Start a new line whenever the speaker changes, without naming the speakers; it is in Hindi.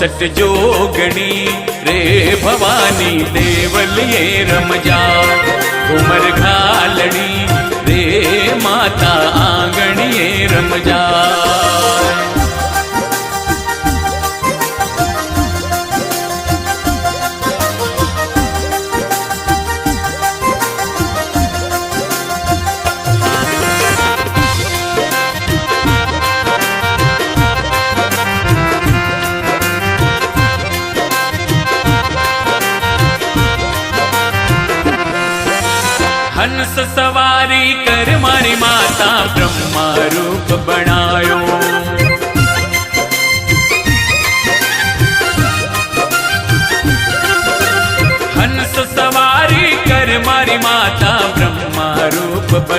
64 जोगणी रे भवानी देवलिए रमजा। घूमर घालनी रे माता आंगणिए रमजा। हंस सवारी कर मारी माता ब्रह्मा रूप बनायो। हंस सवारी कर मारी माता ब्रह्मा रूप बनायो।